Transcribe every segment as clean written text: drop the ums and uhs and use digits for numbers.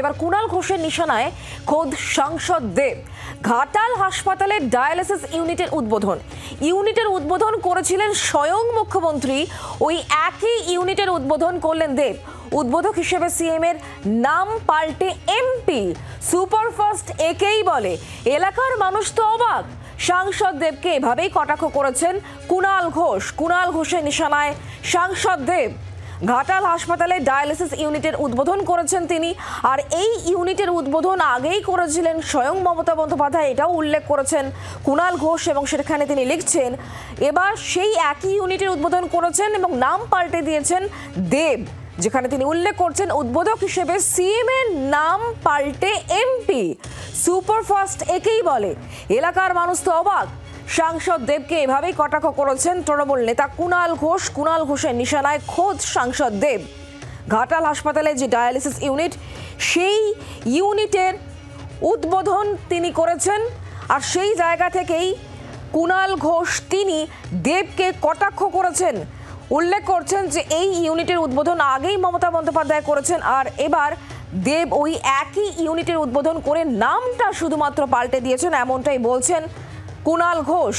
এবার কুণাল ঘোষের নিশানায় খোদ সাংসদ দেব। ঘাটাল হাসপাতালে ডায়ালিসিস ইউনিটের উদ্বোধন করেছিলেন স্বয়ং মুখ্যমন্ত্রী। ওই একই ইউনিটের উদ্বোধন করলেন দেব। উদ্বোধক হিসেবে সিএম এর নাম পাল্টে এমপি। সুপারফাস্ট একেই বলে। এলাকার মানুষ তো অবাক। সাংসদ দেবকে এভাবেই কটাক্ষ করেছেন কুণাল ঘোষের নিশানায় সাংসদ দেব। ঘাটাল হাসপাতালে ডায়ালিসিস ইউনিটের উদ্বোধন করেছেন তিনি। আর এই ইউনিটের উদ্বোধন আগেই করেছিলেন স্বয়ং মমতা বন্দ্যোপাধ্যায়, এটাও উল্লেখ করেছেন কুণাল ঘোষ। এবং সেখানে তিনি লিখছেন, এবার সেই একই ইউনিটের উদ্বোধন করেছেন এবং নাম পাল্টে দিয়েছেন দেব, যেখানে তিনি উল্লেখ করছেন উদ্বোধক হিসেবে সিএম এর নাম পাল্টে এমপি। সুপারফাস্ট একেই বলে। এলাকার মানুষ তো অবাক। সাংসদ দেবকে এভাবেই কটাক্ষ করেছেন তৃণমূল নেতা কুণাল ঘোষের নিশানায় খোদ সাংসদ দেব। ঘাটাল হাসপাতালে যে ডায়ালিসিস ইউনিট, সেই ইউনিটের উদ্বোধন তিনি করেছেন। আর সেই জায়গা থেকেই কুণাল ঘোষ তিনি দেবকে কটাক্ষ করেছেন। উল্লেখ করছেন যে এই ইউনিটের উদ্বোধন আগেই মমতা বন্দ্যোপাধ্যায় করেছেন, আর এবার দেব ওই একই ইউনিটের উদ্বোধন করে নামটা শুধুমাত্র পাল্টে দিয়েছেন, এমনটাই বলছেন কুণাল ঘোষ।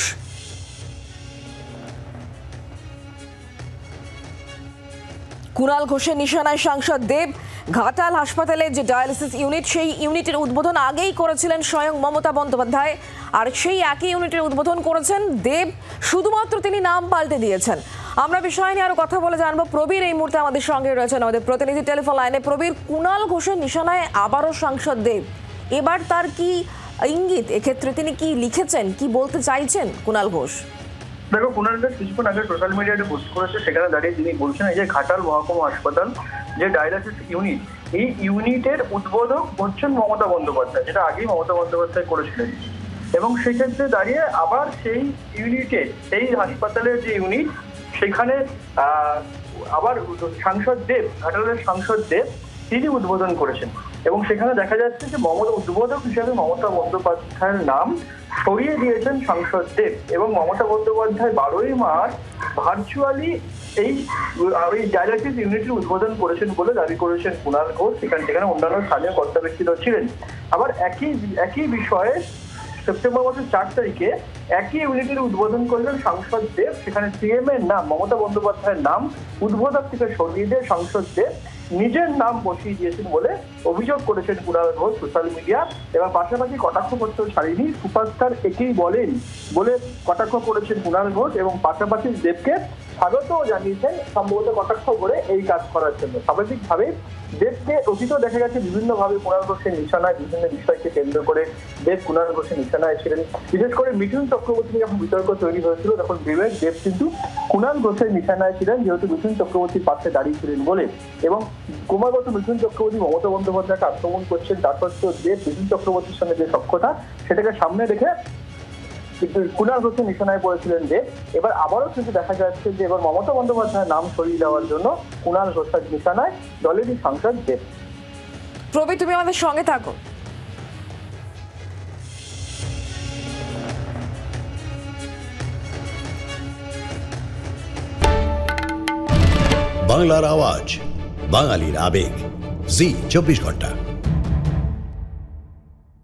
কুণাল ঘোষের নিশানায় সাংসদ দেব। ঘাটাল হাসপাতালে যে ডায়ালিসিস ইউনিট, সেই ইউনিটের উদ্বোধন আগেই করেছিলেন স্বয়ং মমতা বন্দ্যোপাধ্যায়, আর সেই একই ইউনিটের উদ্বোধন করেছেন দেব, শুধুমাত্র তিনি নাম পাল্টে দিয়েছেন। আমরা বিষয় নিয়ে আরো কথা বলে জানবো। প্রবীর এই মুহূর্তে আমাদের সঙ্গে রয়েছেন, আমাদের প্রতিনিধি টেলিফোন লাইনে। প্রবীর, কুণাল ঘোষের নিশানায় আবারও সাংসদ দেব, এবার তার কি ইঙ্গিত? এক্ষেত্রে তিনি কি লিখেছেন, কি বলতে চাইছেন কুণাল ঘোষ? দেখো, কুণাল ঘোষ কিছুক্ষণ আগে সোশ্যাল মিডিয়াতে পোস্ট করেছে, সেখানে দাঁড়িয়ে তিনি বলছেন এই যে ঘাটাল মহকুমা হাসপাতাল যে ডায়ালিসিস ইউনিট, এই ইউনিটের উদ্বোধক হচ্ছেন মমতা বন্দ্যোপাধ্যায়, যেটা আগেই মমতা বন্দ্যোপাধ্যায় করেছিলেন। এবং সেক্ষেত্রে দাঁড়িয়ে আবার সেই ইউনিটে, সেই হাসপাতালের যে ইউনিট, সেখানে আবার সাংসদ দেব, ঘাটালের সাংসদ দেব তিনি উদ্বোধন করেছেন। এবং সেখানে দেখা যাচ্ছে যে উদ্বোধক হিসেবে মমতা বন্দ্যোপাধ্যায়ের নাম সরিয়ে দিয়েছেন সাংসদ দেব। এবং মমতা বন্দ্যোপাধ্যায় 12ই মার্চ ভার্চুয়ালি এই ডায়ালিসিস ইউনিটের উদ্বোধন করেছেন বলে দাবি করেছেন কুণাল ঘোষ। সেখানে অন্যান্য স্থানীয় কর্তা ব্যক্তিরা ছিলেন। আবার একই বিষয়ে সেপ্টেম্বর মাসের 4 তারিখে একই ইউনিটের উদ্বোধন করলেন সাংসদ দেব। সেখানে সিএম এর নাম, মমতা বন্দ্যোপাধ্যায়ের নাম উদ্বোধক থেকে সরিয়ে দিয়ে সাংসদ দেব নিজের নাম বসিয়ে দিয়েছেন বলে অভিযোগ করেছেন কুণাল ঘোষ সোশ্যাল মিডিয়া। এবং পাশাপাশি কটাক্ষ করতেও ছাড়েনি, সুপারস্টার একেই বলেন বলে কটাক্ষ করেছেন কুণাল ঘোষ। এবং পাশাপাশি দেবকে স্বাগতও জানিয়েছেন সম্ভবত কটাক্ষ করে এই কাজ করার জন্য। স্বাভাবিকভাবে দেবকে অতীতও দেখা গেছে বিভিন্নভাবে কুণাল ঘোষের নিশানায়, বিভিন্ন বিষয়কে কেন্দ্র করে দেব কুণাল ঘোষের নিশানায় ছিলেন। বিশেষ করে মিঠুন চক্রবর্তী নিয়ে যখন বিতর্ক তৈরি হয়েছিল, তখন দেব কিন্তু কুণাল ঘোষের নিশানায় ছিলেন, যেহেতু মিঠুন চক্রবর্তীর পাশে দাঁড়িয়েছিলেন বলে। এবং ক্রমাগত মিঠুন চক্রবর্তী মমতা বন্দ্যোপাধ্যায়কে আক্রমণ করছেন, তার সত্ত্বেও দেব মিঠুন চক্রবর্তীর সঙ্গে যে সখ্যতা, সেটাকে সামনে রেখে কুণাল ঘোষের নিশানায় পড়েছিলেন দেব। এবার আবারও কিন্তু দেখা যাচ্ছে যে এবার মমতা বন্দ্যোপাধ্যায়ের নাম সরিয়ে দেওয়ার জন্য কুণাল ঘোষের নিশানায় দলেরই সাংসদ দেব। প্রবীর, তুমি আমাদের সঙ্গে থাকো। বাংলার আওয়াজ, বাঙালির আবেগ, জি 24 ঘন্টা।